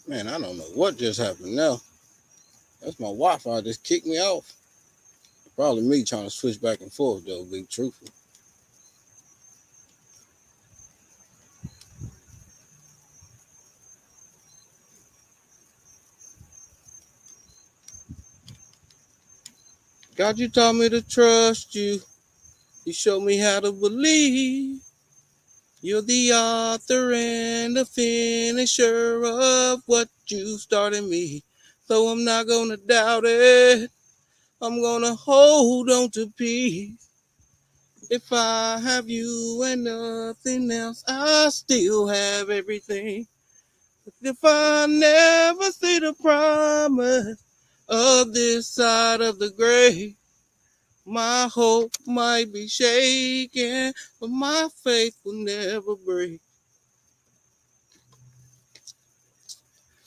Man, I don't know what just happened now. That's my Wi-Fi just kicked me off. Probably me trying to switch back and forth though, be truthful. God, you taught me to trust you. You showed me how to believe. You're the author and the finisher of what you started me. So I'm not gonna doubt it. I'm gonna hold on to peace. If I have you and nothing else, I still have everything. If I never see the promise of this side of the grave, my hope might be shaken, but my faith will never break.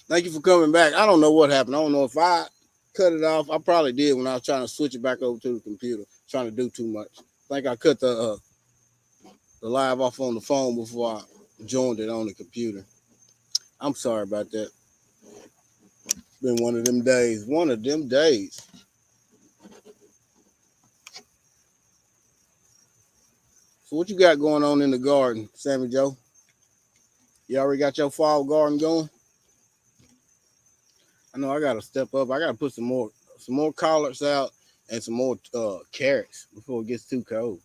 Thank you for coming back. I don't know what happened. I don't know if I cut it off. I probably did when I was trying to switch it back over to the computer, trying to do too much. I think I cut the live off on the phone before I joined it on the computer. I'm sorry about that. It's been one of them days. One of them days. So what you got going on in the garden, Sammy Joe? You already got your fall garden going? I know I gotta step up. I gotta put some more collards out and some more carrots before it gets too cold.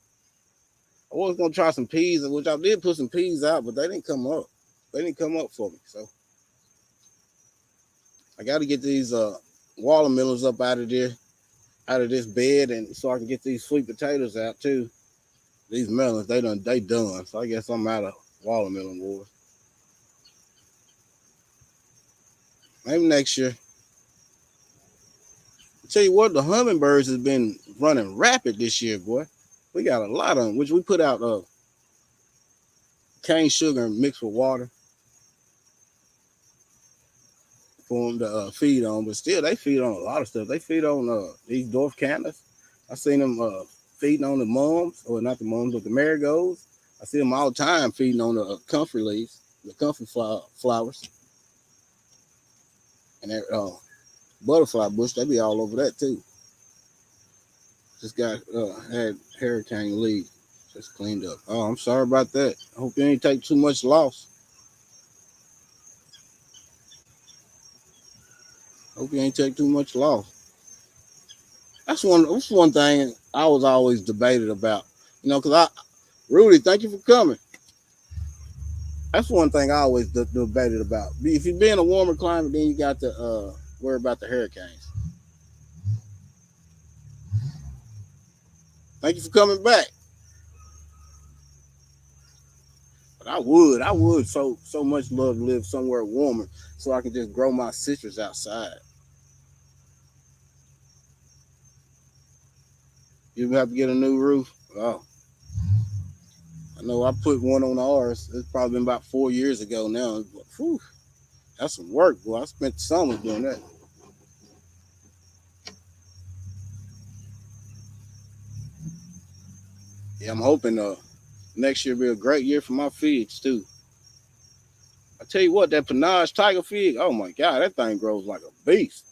I was gonna try some peas, which I did put some peas out, but they didn't come up. They didn't come up for me. So I gotta get these watermelons up out of there, out of this bed, and so I can get these sweet potatoes out too. These melons, they done. So I guess I'm out of watermelon wars. Maybe next year. I tell you what, the hummingbirds has been running rapid this year, boy. We got a lot of them, which we put out cane sugar mixed with water for them to feed on. But still, they feed on a lot of stuff. They feed on these dwarf cannas. I seen them feeding on the mums, or not the mums, but the marigolds. I see them all the time feeding on the comfrey leaves, the comfrey flowers, and that butterfly bush. They be all over that too. Just got had hurricane leave. Just cleaned up. Oh, I'm sorry about that. I hope you ain't take too much loss. Hope you ain't take too much loss. That's one thing I was always debated about. Because Rudy, thank you for coming. That's one thing I always debated about. If you be in a warmer climate, then you got to worry about the hurricanes. Thank you for coming back. But I would so much love to live somewhere warmer so I can just grow my citrus outside. You have to get a new roof. Oh, I know I put one on ours. It's probably been about 4 years ago now. Whew, that's some work, boy. I spent the summer doing that. Yeah, I'm hoping next year be a great year for my figs too. I tell you what, that Panache Tiger fig, oh my god, that thing grows like a beast.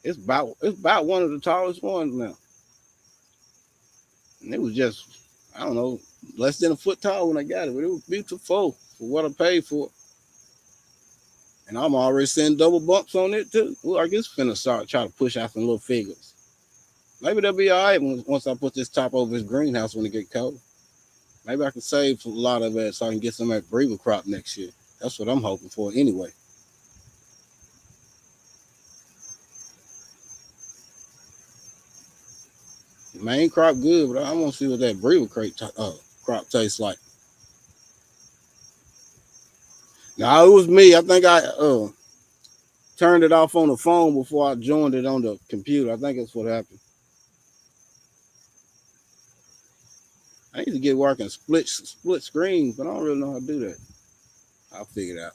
It's about one of the tallest ones now. And it was just, I don't know, less than a foot tall when I got it, but it was beautiful for what I paid for it. And I'm already seeing double bumps on it too. Well, I guess finna start try to push out some little figures. Maybe they'll be all right once I put this top over his greenhouse when it get cold. Maybe I can save a lot of it so I can get some of that breeder crop next year. That's what I'm hoping for anyway. The main crop good, but I want to see what that breeder crop tastes like. Now it was me. I think I turned it off on the phone before I joined it on the computer. I think that's what happened. I need to get working split screens, but I don't really know how to do that. I'll figure it out.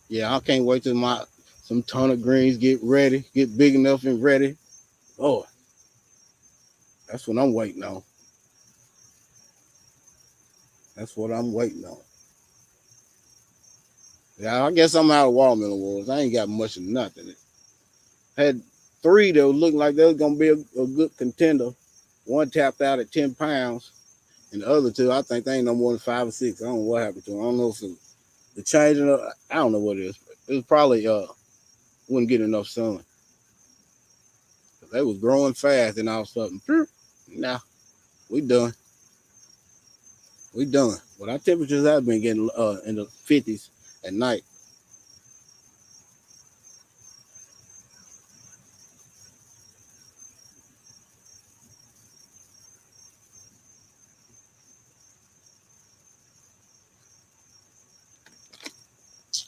Yeah, I can't wait till my some turnip greens get ready, get big enough and ready. Oh, that's what I'm waiting on. That's what I'm waiting on. Yeah, I guess I'm out of watermelon awards. I ain't got much of nothing. Had three that was looking like they was gonna be a good contender. One tapped out at 10 pounds, and the other two, I think they ain't no more than 5 or 6. I don't know what happened to them. I don't know if the changing of, I don't know what it is. It was probably wouldn't get enough sun. They was growing fast, and all of a sudden, nah, we done. We done. But our temperatures have been getting in the 50s at night.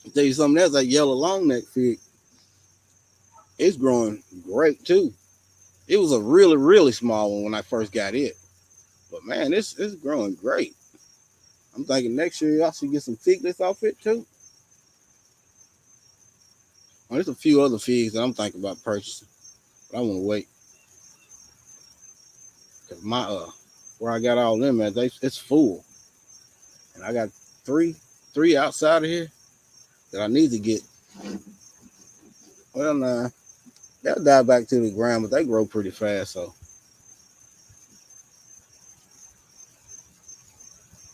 I'll tell you something else, that yellow long neck fig, it's growing great too. It was a really, really small one when I first got it. But man, it's growing great. I'm thinking next year y'all should get some figlets off it too. Well, there's a few other figs that I'm thinking about purchasing, but I want to wait because my where I got all them at, it's full, and I got three outside of here that I need to get. Well, nah, they'll die back to the ground, but they grow pretty fast. So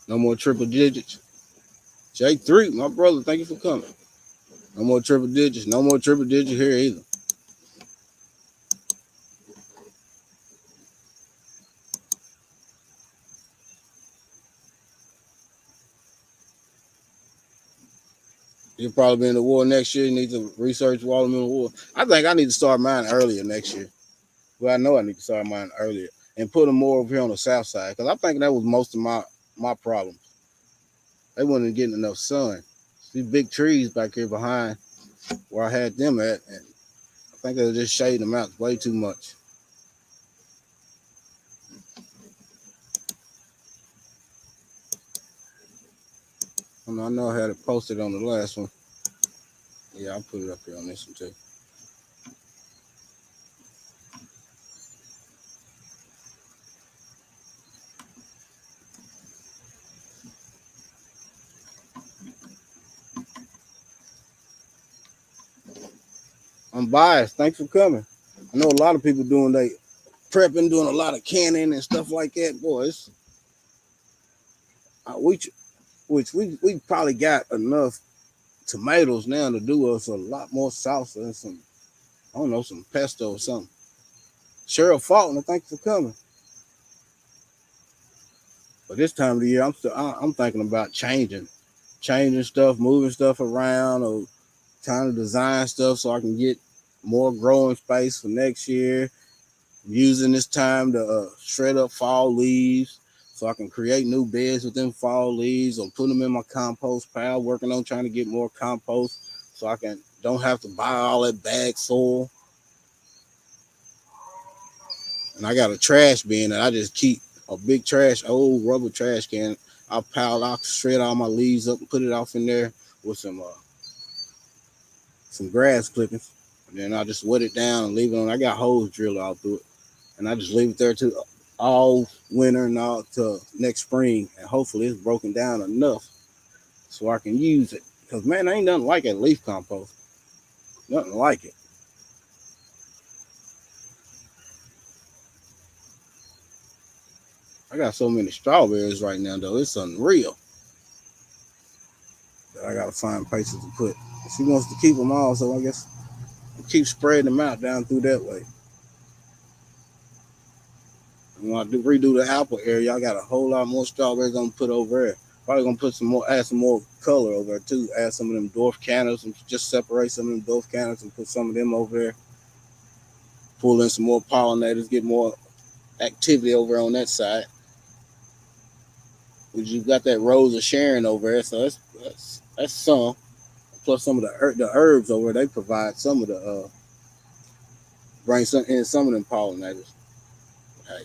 no more triple digits. J3, my brother, thank you for coming. No more triple digits. No more triple digits here either. You'll probably be in the war next year. You need to research watermelon war. I think I need to start mine earlier next year. Well, I know I need to start mine earlier and put them more over here on the south side because I think that was most of my problems. They wasn't getting enough sun. These big trees back here behind where I had them at, and I think they were just shading them out way too much. I know I had it posted on the last one. Yeah, I'll put it up here on this one too. I'm biased. Thanks for coming. I know a lot of people doing they prepping, doing a lot of canning and stuff like that. Boy, it's we probably got enough tomatoes now to do us a lot more salsa and some, I don't know, some pesto or something. Cheryl Faulkner, thank you for coming. But this time of the year, I'm thinking about changing stuff, moving stuff around, or trying to design stuff so I can get more growing space for next year. Using this time to shred up fall leaves so I can create new beds with them fall leaves or put them in my compost pile. Working on trying to get more compost so I can don't have to buy all that bag soil. And I got a trash bin that I just keep a big old rubber trash can. I'll shred all my leaves up and put it off in there with some grass clippings. And then I'll just wet it down and leave it on. I got holes drilled all through it. And I just leave it there to all winter and all to next spring. And hopefully it's broken down enough so I can use it. Because man, ain't nothing like a leaf compost. Nothing like it. I got so many strawberries right now though. It's unreal. That I gotta find places to put. She wants to keep them all, so I guess keep spreading them out down through that way. And when I redo the apple area, I got a whole lot more strawberries I'm gonna put over there. Probably gonna put some more, add some more color over there too. Add some of them dwarf candles and just separate some of them dwarf candles and put some of them over there. Pull in some more pollinators, get more activity over on that side. You got that Rose of Sharon over there, so that's some. Plus some of the herbs over there, they provide some of the bring some in some of them pollinators. Hey,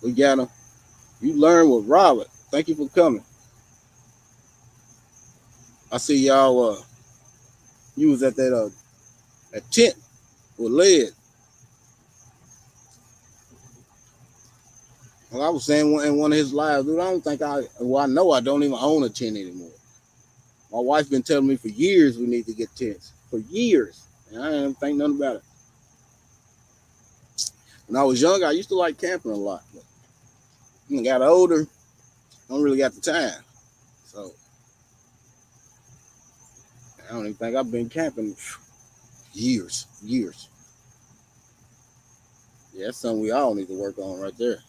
we got them. You learn with Robert. Thank you for coming. I see y'all. You was at that tent with lead. Well, I was saying in one of his lives, dude, I know I don't even own a tent anymore. My wife's been telling me for years we need to get tents. For years. And I didn't think nothing about it. When I was young, I used to like camping a lot. But when I got older, I don't really got the time. So I don't even think I've been camping years. Years. Yeah, that's something we all need to work on right there.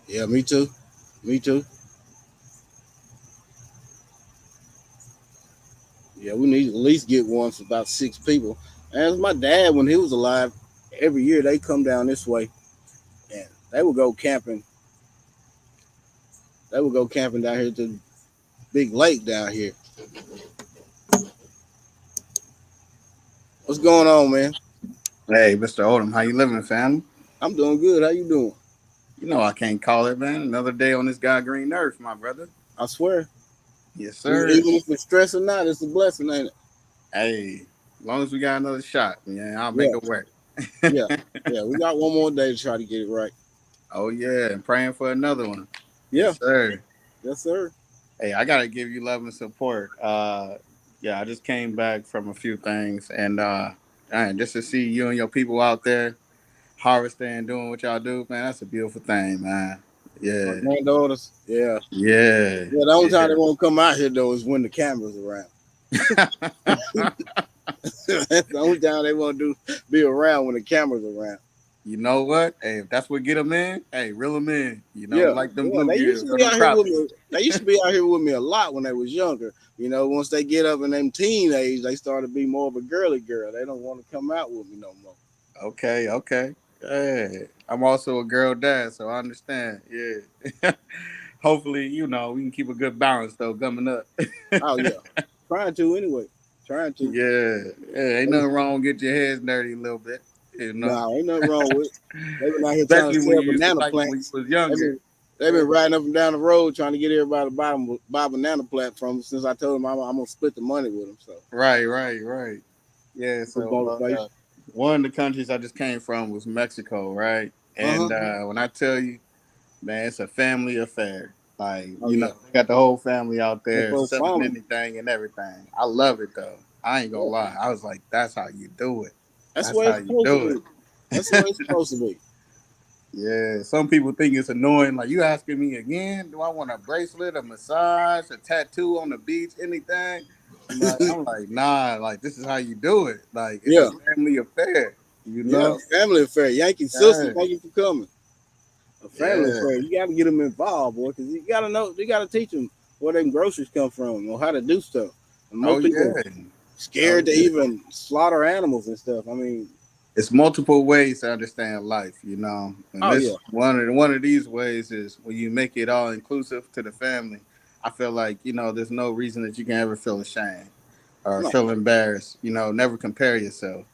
Yeah, me too. Me too. Yeah, we need to at least get one for about 6 people. And as my dad, when he was alive, every year they come down this way and they would go camping. They would go camping down here to the big lake down here. What's going on, man? Hey, Mr. Odom, how you living, fam? I'm doing good. How you doing? You know I can't call it, man. Another day on this God green earth, my brother. I swear. Yes, Even sir. if it's stress or not, it's a blessing, ain't it? Hey, as long as we got another shot, yeah, I'll make Yeah, it work. yeah, yeah. We got one more day to try to get it right. Oh yeah, and praying for another one. Yeah, Yes, sir. yes, sir. Hey, I gotta give you love and support. Yeah, I just came back from a few things, and just to see you and your people out there harvesting, doing what y'all do, man, that's a beautiful thing, man. My Yeah, granddaughters. Yeah, yeah, yeah. The only time they yeah. won't come out here though is when the camera's around. That's the only time they won't be around when the camera's around. You know what? Hey, if that's what get them in, hey, reel them in. You know, Yeah, like them yeah. They used bluegills to or be them out here with crappies. me. They used to be out here with me a lot when they was younger. You know, once they get up in them teenage, they start to be more of a girly girl. They don't want to come out with me no more. Okay, okay. Hey, I'm also a girl dad, so I understand. Yeah. Hopefully, we can keep a good balance though coming up. Oh yeah, trying to anyway. Trying to. Yeah. Yeah, ain't nothing wrong. Get your hands dirty a little bit. You know, No, ain't nothing wrong with it. They've been out here trying to especially when sell you used to banana like it when you plants. was They've younger. been they've Yeah. been riding up and down the road trying to get everybody to buy banana plant from them since I told them I'm gonna split the money with them. So Right, right, right. Yeah, for so motivation. one of the countries I just came from was Mexico, right? Uh huh. And when I tell you, man, it's a family affair. Like, Oh yeah. they got the whole family out Them there folks selling farming. anything and everything. I love it though. I ain't gonna Yeah. lie. I was like, that's how you do it. That's the That's way how it's you supposed to do be. That's the way it's it. supposed to be. Yeah, some people think it's annoying. Like, you asking me again? Do I want a bracelet, a massage, a tattoo on the beach, anything? Like, I'm like, nah. Like, this is how you do it. Like, it's a Yeah. family affair. You Yeah. know? Family affair. Yankee sister, Yeah, thank you for coming. A family yeah. affair. You got to get them involved, boy, because you got to know. You got to teach them where them groceries come from or how to do stuff. And Oh most people yeah. Oh scared to yeah. even slaughter animals and stuff. I mean, It's multiple ways to understand life. And oh yeah, this one of these ways is when you make it all inclusive to the family. I feel like there's no reason that you can ever feel ashamed or no, feel embarrassed. Never compare yourself.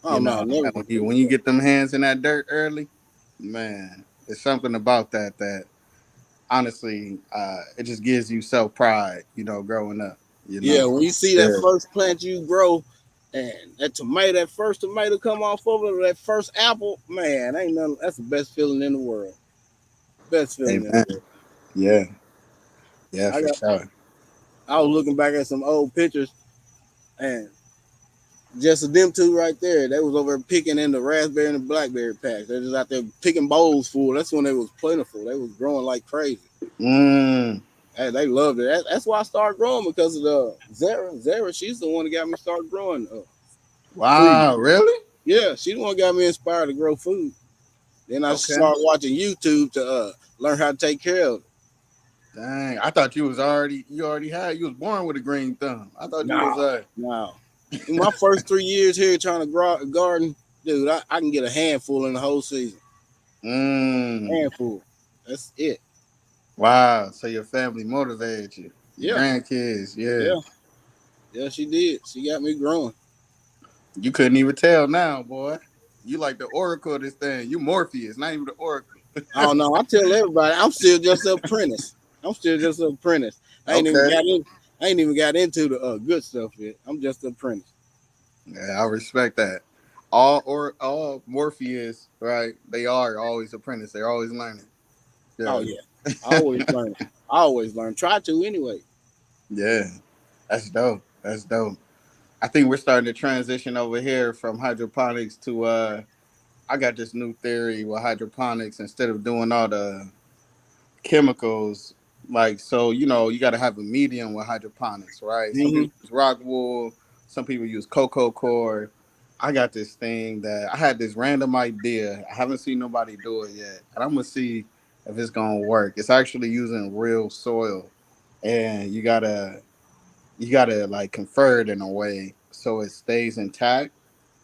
oh no, never And when compare you yourself. get them hands in that dirt early, man, it's something about that honestly, it just gives you self pride. Growing up. Yeah, when you see that Yeah. first plant you grow, and that first tomato come off of it, or that first apple, man, ain't nothing. That's the best feeling in the world. Best feeling in the Amen. world. Yeah. Yeah, I for got. sure. I was looking back at some old pictures, and just them two right there, they was over there picking in the raspberry and the blackberry patch. They just out there picking bowls full. That's when they was plentiful. They was growing like crazy. Mm. Hey, they loved it. That's why I started growing because of the Zara. Zara, she's the one that got me started growing food. Wow, really? Yeah, she the one got me inspired to grow food. Then I Okay. started watching YouTube to learn how to take care of it. Dang, I thought you was born with a green thumb. I thought you was No, no. In my first 3 years here trying to grow a garden, dude, I can get a handful in the whole season. mm, Handful. That's it. wow. So your family motivated you. Your Yeah, grandkids, yeah. yeah, yeah. She did. She got me growing. You couldn't even tell now, boy. You like the oracle of this thing. You Morpheus, not even the oracle. I don't know. I tell everybody, I'm still just an apprentice. I'm still just an apprentice. I ain't even Okay. got in. I ain't even got into the good stuff yet. I'm just an apprentice. Yeah, I respect that. all Morpheus, right? They are always apprentice. They're always learning. Oh Yeah, yeah, I always learn. I always learn. Try to anyway. yeah. That's dope. That's dope. I think we're starting to transition over here from hydroponics to I got this new theory with hydroponics. Instead of doing all the chemicals, like, so you got to have a medium with hydroponics, right? Some Hmm. people use rock wool, some people use cocoa core. I got this thing that I had this random idea. I haven't seen nobody do it yet, and I'm gonna see if it's gonna work. It's actually using real soil, and you gotta like convert it in a way so it stays intact,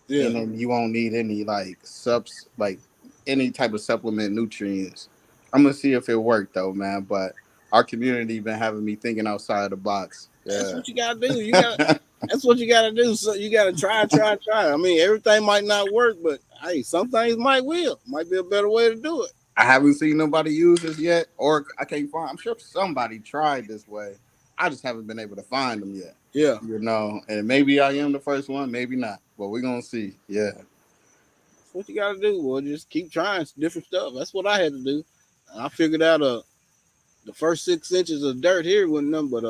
Yeah. and then you won't need any like subs like any type of supplement nutrients. I'm gonna see if it worked though, man. But our community been having me thinking outside the box. That's Yeah. what you gotta do. You got. That's what you gotta do. So you gotta try. I mean, everything might not work, but hey, some things might will. Might be a better way to do it. I haven't seen nobody use this yet, or I can't find. I'm sure somebody tried this way. I just haven't been able to find them yet. Yeah. And maybe I am the first one, maybe not, but we're gonna see. Yeah. That's what you gotta do. Well, just keep trying different stuff. That's what I had to do. And I figured out the first 6 inches of dirt here wasn't nothing but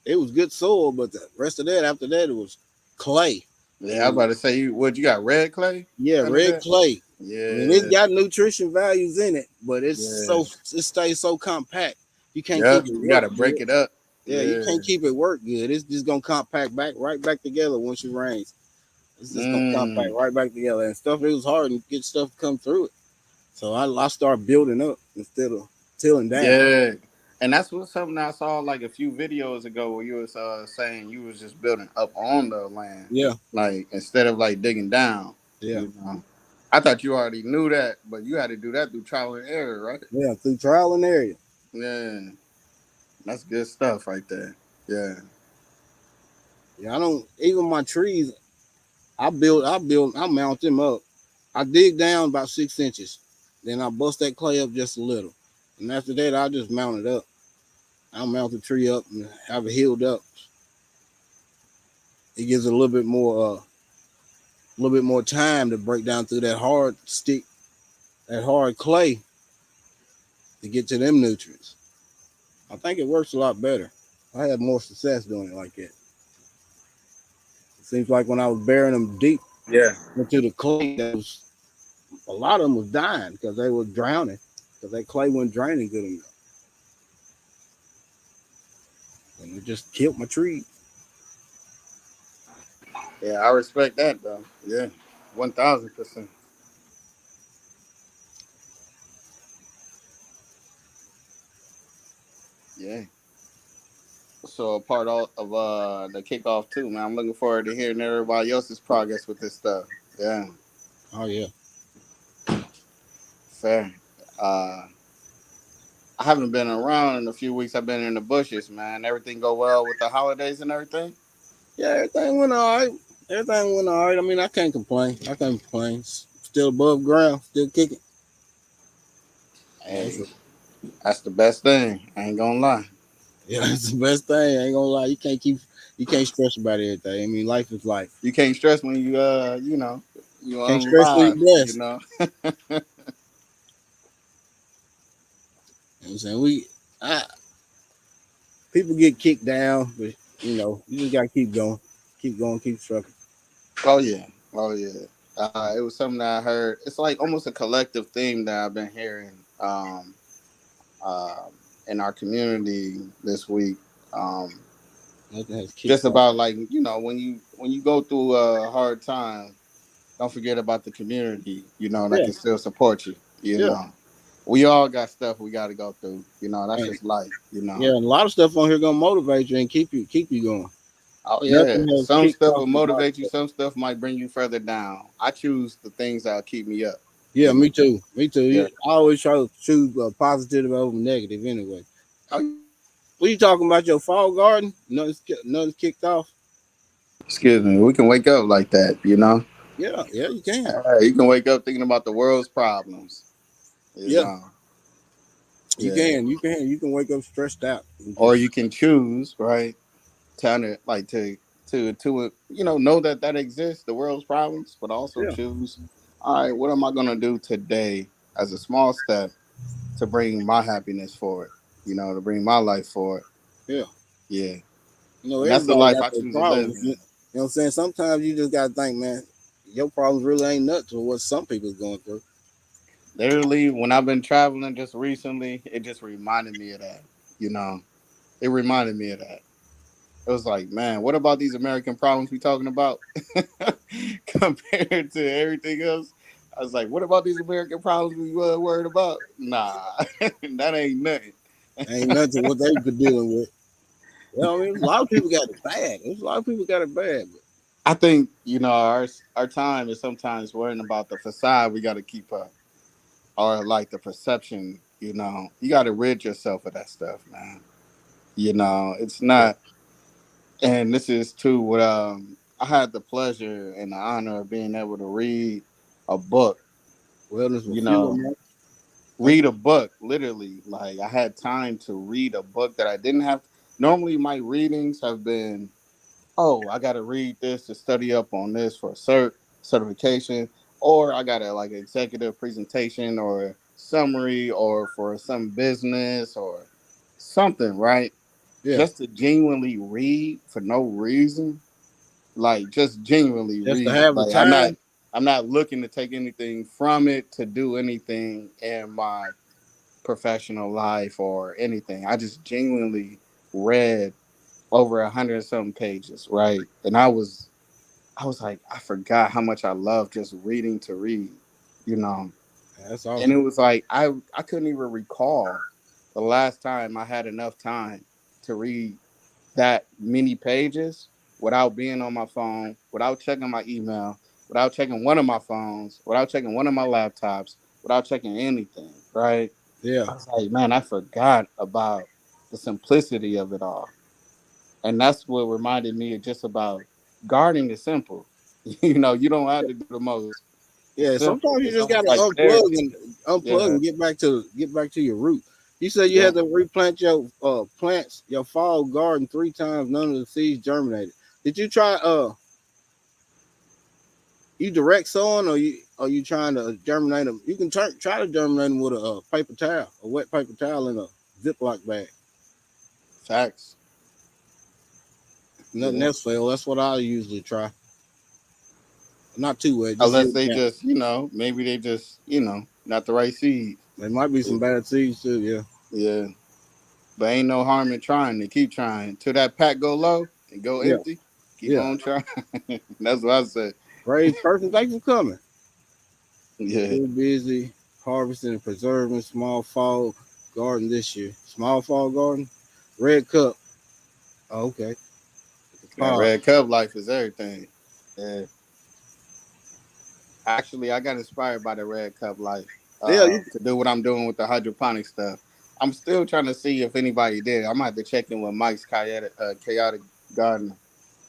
it was good soil, but the rest of that after that it was clay. Yeah, I'm And about to say you got red clay yeah, under red that? clay. I mean, Yeah, it's got nutrition values in it, but yeah. it stays so compact. You can't Yep, keep it you work gotta good. break it up. Yeah, you Yeah. can't keep it work good. It's just gonna compact right back together once it rains. It's just gonna compact Mm. right back together. And stuff, it was hard to get stuff to come through it. So I start building up instead of tilling down. Yeah. And that's what something I saw like a few videos ago where you was saying you was just building up on the land, Yeah, like instead of like digging down. yeah, You know, I thought you already knew that, but you had to do that through trial and error, right? yeah. Through trial and error. Yeah, that's good stuff right there. Yeah. Yeah, I don't even my trees. I mount them up. I dig down about 6 inches. Then I bust that clay up just a little. And after that, I just mount it up. I'll mount the tree up and have it healed up. It gives it a little bit more time to break down through that hard stick, that hard clay to get to them nutrients. I think it works a lot better. I had more success doing it like that. It seems like when I was burying them deep Yeah. into the clay, a lot of them was dying because they were drowning because that clay wasn't draining good enough, and it just killed my tree. Yeah, I respect that though. Yeah, 1,000%. Yeah. So a part of the kickoff too, man. I'm looking forward to hearing everybody else's progress with this stuff. Yeah, Oh yeah, fair. Uh, I haven't been around in a few weeks. I've been in the bushes, man. Everything go well with the holidays and everything. yeah. Everything went all right. Everything went all right. I mean, I can't complain. I can't complain. Still above ground, still kicking. That's Hey, that's the best thing. I ain't gonna lie. yeah, that's the best thing. I ain't gonna lie. You can't stress about everything. I mean, life is life. You can't stress when you Can't stress till you're alive. You blessed. know. You know what I'm saying? I, people get kicked down, but you just gotta keep going, keep trucking. Oh yeah. Oh yeah. It was something that I heard. It's like almost a collective theme that I've been hearing. Uh, in our community this week. Um, Nothing has just kicked off. about like when you go through a hard time, don't forget about the community. That Yeah, can still support you. yeah, We all got stuff we got to go through. That's and, just life. yeah. And a lot of stuff on here gonna motivate you and keep you going. Oh yeah, Nothing has some kicked stuff off will the body motivate you. stuff. Some stuff might bring you further down. I choose the things that'll keep me up. Yeah, You know. me too. Me too. Yeah. I always try to choose positive over negative. Anyway, Oh, what you talking about? Your fall garden? Nothing's kicked off. excuse me. We can wake up like that. Yeah, yeah, you can. You can wake up thinking about the world's problems. You Yeah, know. you Yeah. can. You can. You can wake up stressed out. Or you can choose, right, to to know that exists, the world's problems, but also Yeah. choose. All right, what am I gonna do today as a small step to bring my happiness forward? To bring my life forward. Yeah. Yeah, and that's the Everybody life got I their choose to live problems. You in. know what I'm saying? Sometimes you just gotta think, man, your problems really ain't nothing to what some people's going through. Literally, when I've been traveling just recently, it just reminded me of that. You know, it reminded me of that. It was like, man, what about these American problems we talking about compared to everything else? I was like, what about these American problems we worried about? Nah, that ain't nothing. Ain't nothing to what they been dealing with. You know what I mean? A lot of people got it bad. There's a lot of people got it bad. But I think our time is sometimes worrying about the facade we got to keep up, or like the perception. You got to rid yourself of that stuff, man. It's yeah, not. And this is too what I had the pleasure and the honor of being able to read a book. wellness You with fewer know, man. read a book literally. Like I had time to read a book that I didn't have. Normally, my readings have been, oh, I got to read this to study up on this for a certification, or I got a like executive presentation or summary, or for some business or something, right? Yeah, Just to genuinely read for no reason, like just genuinely just to read it. have the Like I'm not looking to take anything from it to do anything in my professional life or anything. I just genuinely read over 100 something pages, right? And I was like, I forgot how much I love just reading to read, you know. that's And it awesome. was like I couldn't even recall the last time I had enough time to read that many pages without being on my phone, without checking my email, without checking one of my phones, without checking one of my laptops, without checking anything, right? Yeah, I was like, man, I forgot about the simplicity of it all. And that's what reminded me of just about gardening is simple. You don't have to do the most. It's yeah. simple. Sometimes you It's just almost gotta like therapy. unplug Yeah, and get back to your root. You said you yeah. had to replant your plants, your fall garden 3 times. None of the seeds germinated. Did you try you direct sowing, or you trying to germinate them? You can try to germinate them with a paper towel, a wet paper towel in a Ziploc bag. Facts. Nothing Yeah. else fail. That's what I usually try. Not too wet, just a Unless little they damp. just, maybe they just, not the right seed. There might be some bad seeds too. Yeah, Yeah. But ain't no harm in trying. To keep trying till that pack go low and go yeah, empty. Keep yeah. on trying. That's what I said. Praise person, thanks for coming. Yeah. Still busy harvesting and preserving small fall garden this year. Small fall garden, red cup. Oh, okay, the That pod. red cup life is everything. Yeah. Actually, I got inspired by the red cup life Yeah, you. to do what I'm doing with the hydroponic stuff. I'm still trying to see if anybody did. I'm gonna have to check in with Mike's chaotic gardener to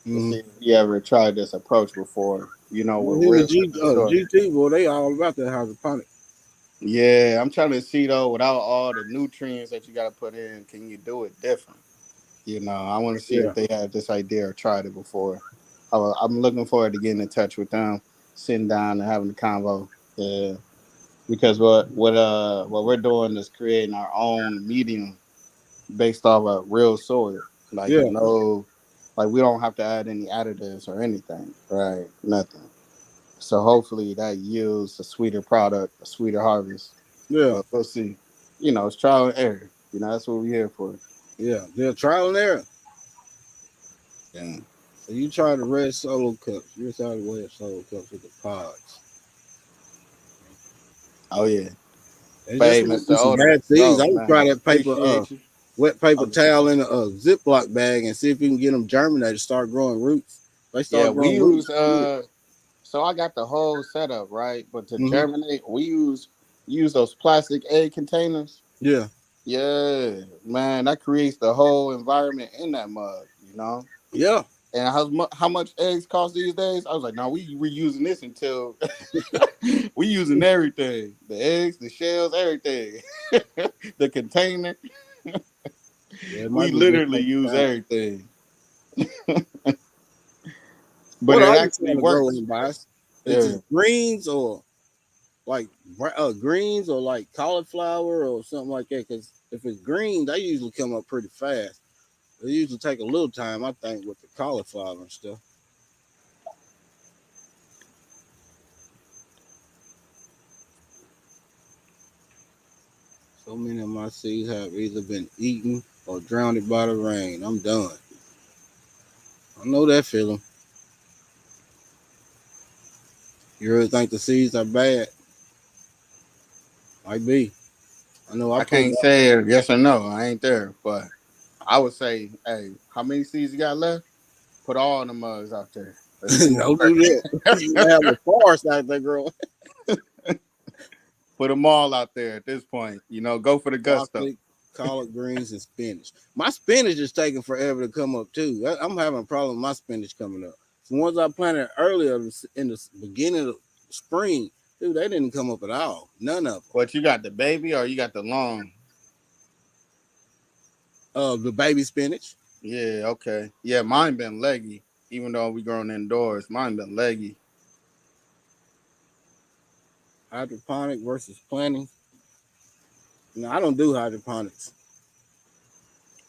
Mm-hmm. see if he ever tried this approach before. With Him and real sure. GT, boy, they all about that hydroponic. Yeah, I'm trying to see though, without all the nutrients that you got to put in, can you do it different? I want to see if Yeah, they had this idea or tried it before. I'm looking forward to getting in touch with them, sitting down and having a convo. Yeah, because what we're doing is creating our own medium based off of real soil, like yeah, no, like we don't have to add any additives or anything, right? Nothing. So hopefully that yields a sweeter product, a sweeter harvest. yeah, But we'll see. It's trial and error. That's what we're here for. yeah. They're trial and error. Yeah. So you try the red solo cups. You try the red solo cups with the pods. Oh yeah. And But just hey, might be Mr. some Odom, bad seeds. bro, I would try man, that appreciate you. wet paper Okay. towel in a Ziploc bag and see if you can get them germinated, start growing roots. They Yeah, start we growing use roots. Good. so I got the whole setup, right? But to Mm-hmm. germinate, we use those plastic egg containers. Yeah, Yeah, man, that creates the whole environment in that mug. yeah. And how much eggs cost these days? I was like, no, we reusing this until we using everything. The eggs, the shells, everything. The container. Yeah, it We might be good literally paper use towel. everything. but What it are you actually trying to grow works. in, Bias? Is Yeah. it greens or like greens or like cauliflower or something like that? Because if it's green, they usually come up pretty fast. They usually take a little time, I think, with the cauliflower and stuff. So many of my seeds have either been eaten or drowned by the rain. I'm done. I know that feeling. You really think the seeds are bad? Might be. I know I I put can't say yes or no. I ain't there, but I would say, hey, how many seeds you got left? Put all the mugs out there. Let's see what don't do works. that. You have a forest out there, girl. Put them all out there at this point. Go for the gusto. Broccoli, collard greens, and spinach. My spinach is taking forever to come up too. I'm having a problem with my spinach coming up. The ones I planted earlier in the beginning of spring, dude, they didn't come up at all. None of them. But you got the baby or you got the long? The baby spinach, Yeah, okay. Yeah, mine been leggy. Even though we grown indoors, mine been leggy. hydroponic versus planting. No, I don't do hydroponics.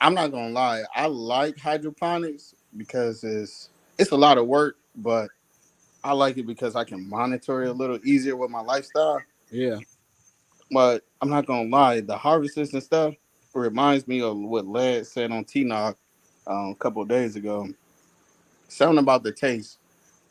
I'm not gonna lie. I like hydroponics because it's a lot of work, but I like it because I can monitor it a little easier with my lifestyle. Yeah, But I'm not gonna lie, the harvests and stuff reminds me of what Led said on T Knock a couple of days ago. Something about the taste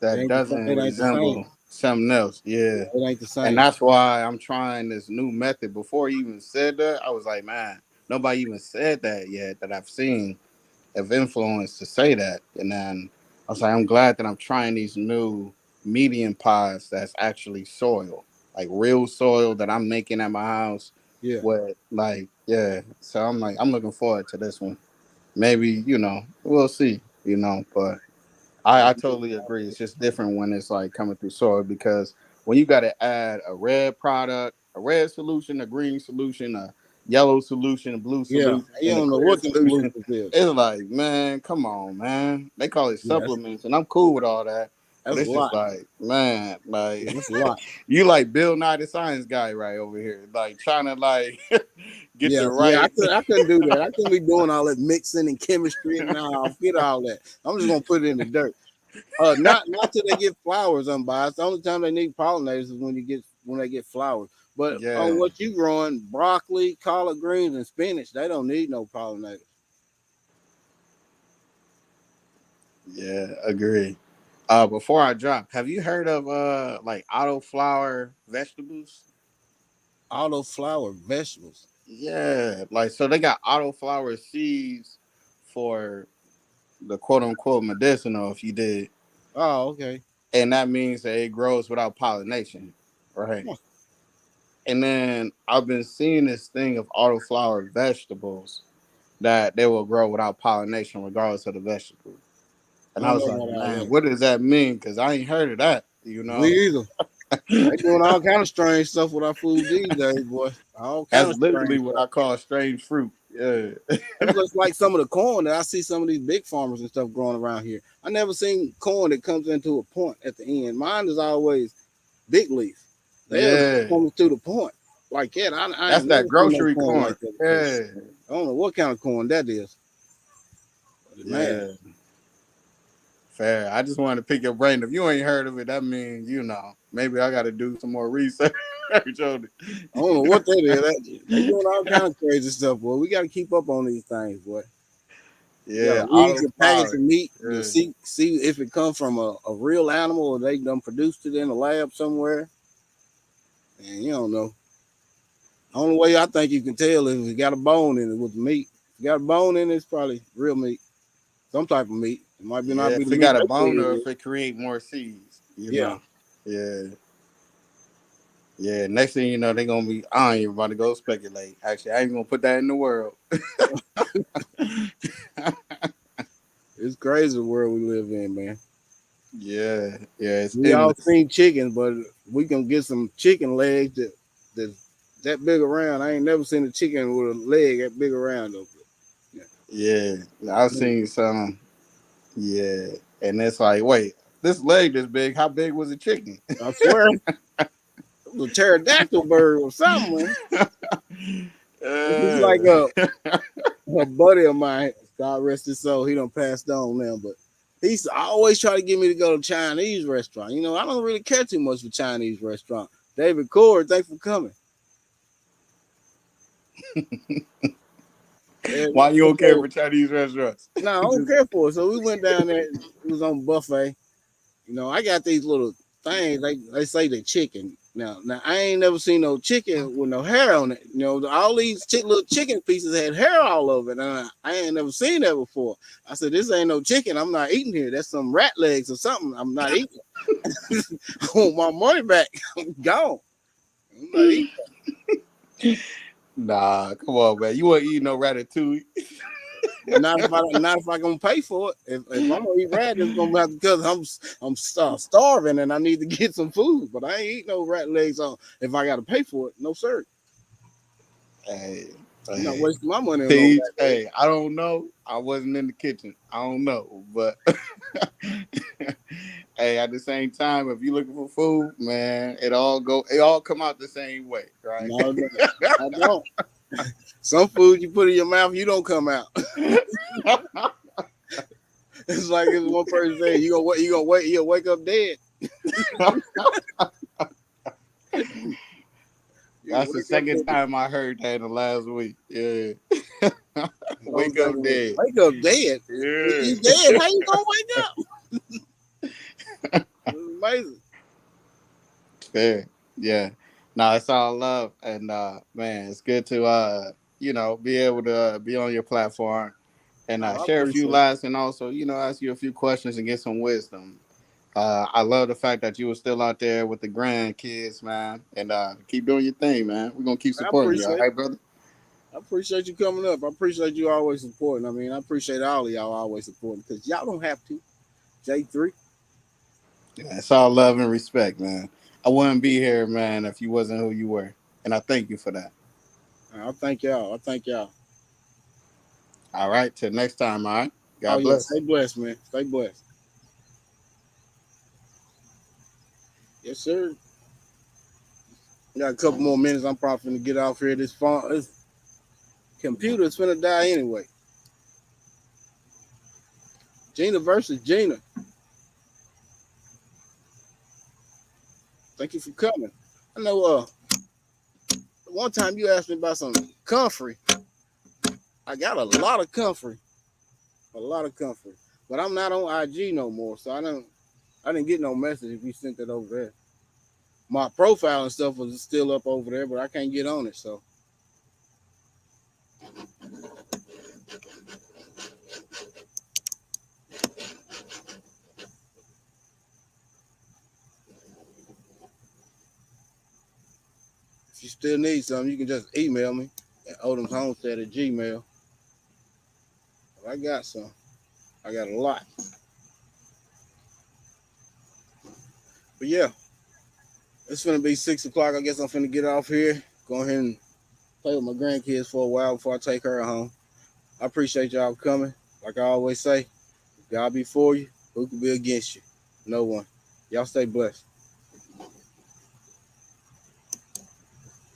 that doesn't it ain't the same. resemble something else. Yeah. It ain't the And same. that's why I'm trying this new method. Before he even said that, I was like, man, nobody even said that yet that I've seen of influence to say that. And then I was like, I'm glad that I'm trying these new medium pies that's actually soil, like real soil that I'm making at my house. Yeah, With like, yeah. So I'm like, I'm looking forward to this one. Maybe, we'll see, but I totally agree. It's just different when it's like coming through soil because when you got to add a red product, a red solution, a green solution, a yellow solution, a blue yeah. solution, You and a don't know clear what the solution, solution is. it's like, man, come on, man. They call it Yeah, supplements, and I'm cool with all that. But that's a it's just lot. like, man, like That's a lot. you like Bill Nye the Science Guy right over here, like trying to like get the Yeah. right. I couldn't do that. I couldn't be doing all that mixing and chemistry and now forget all that. I'm just gonna put it in the dirt. Not till they get flowers unbiased. The only time they need pollinators is when they get flowers. But on Yeah, what you growing, broccoli, collard greens, and spinach, they don't need no pollinators. yeah, agree. Before I drop, have you heard of like autoflower vegetables? Autoflower vegetables. Yeah, like so they got autoflower seeds for the quote unquote medicinal if you did, Oh, okay. and that means that it grows without pollination, right? Huh. And then I've been seeing this thing of autoflower vegetables that they will grow without pollination regardless of the vegetable. I And I don't was know like, about all man, that. what does that mean? Because I ain't heard of that. Me either. They doing all kind of strange stuff with our food these days, boy. All kind That's of literally strange what stuff. I call strange fruit. Yeah. It's just like some of the corn that I see some of these big farmers and stuff growing around here. I never seen corn that comes into a point at the end. Mine is always big leaf. They'll Yeah. come to the point like that. I That's ain't never that seen no grocery corn corn. like that before. Yeah. I don't know what kind of corn that is. But man, Yeah. Fair. I just wanted to pick your brain. If you ain't heard of it, that means, maybe I got to do some more research on I don't know it. what that is. They doing all kind of crazy stuff, boy. We got to keep up on these things, boy. You got Yeah. to read Auto the package flower. of meat to Yeah. see if it comes from a real animal or they done produced it in a lab somewhere. And you don't know. The only way I think you can tell is if it got a bone in it with the meat. If it got a bone in it, it's probably real meat. Some type of meat. It might be not Yeah. be If the it meat got a they say bone it or is. if it create more seeds. Yeah. Yeah. Yeah. Next thing you know, they're going to be, I ain't even about to go speculate. Actually, I ain't going to put that in the world. It's crazy the world we live in, man. Yeah. Yeah. It's We all endless. seen chickens, but we can get some chicken legs that's that big around. I ain't never seen a chicken with a leg that big around though. Yeah. Yeah, I've seen some. Yeah, and it's like, wait. this leg this big. How big was the chicken? I swear, it was a pterodactyl bird or something. It's like a buddy of mine, God rest his soul, he done passed on now, but he used to always try to get me to go to Chinese restaurant. You know, I don't really care too much for Chinese restaurant. David Cord, thanks for coming. Why you don't care for Chinese restaurants? No, I don't care for it. So we went down there. It was on buffet. You know, I got these little things. They say they chicken. Now I ain't never seen no chicken with no hair on it. You know, all these little chicken pieces had hair all over it. And I ain't never seen that before. I said, this ain't no chicken. I'm not eating here. That's some rat legs or something. I'm not eating. I want my money back. I'm gone. I'm not eating. Nah, come on, man. You want to eat no ratatouille? Not if I gonna pay for it. If I'm gonna eat rat, it's gonna have to because I'm starving and I need to get some food. But I ain't eat no rat legs on if I gotta pay for it. No sir. Hey, I'm not wasting my money on Peach, no hey, I don't know. I wasn't in the kitchen. I don't know, but hey, at the same time, if you're looking for food, man, it all come out the same way, right? No, I don't. Some food you put in your mouth, you don't come out. It's like if one person said, you'll wake up dead. That's the second time I heard that in the last week. Yeah. Wake up dead. Wake up dead. Yeah. You dead? How you gonna wake up? It's amazing. Fair. Yeah. No, it's all love. And man, it's good to be able to be on your platform and share a few laughs and also, ask you a few questions and get some wisdom. I love the fact that you were still out there with the grandkids, man, and keep doing your thing, man. We're gonna keep supporting you, all right, brother? I appreciate you coming up. I appreciate you always supporting. I mean, I appreciate all of y'all always supporting because y'all don't have to. J3. Yeah, it's all love and respect, man. I wouldn't be here, man, if you wasn't who you were, and I thank you for that. I thank y'all. All right, till next time, all right? God bless. Stay blessed, man. Stay blessed. Yes, sir. Got a couple more minutes. I'm probably going to get off here. This computer's finna die anyway. Gina versus Gina. Thank you for coming. I know one time you asked me about some comfrey. I got a lot of comfrey. But I'm not on IG no more, so I didn't get no message if you sent it over there. My profile and stuff was still up over there, but I can't get on it, so. If you still need something, you can just email me at odomshomestead@gmail.com. I got some. I got a lot. But yeah, it's gonna be 6 o'clock. I guess I'm finna get off here. Go ahead and play with my grandkids for a while before I take her home. I appreciate y'all coming. Like I always say, if God be for you, who can be against you? No one. Y'all stay blessed.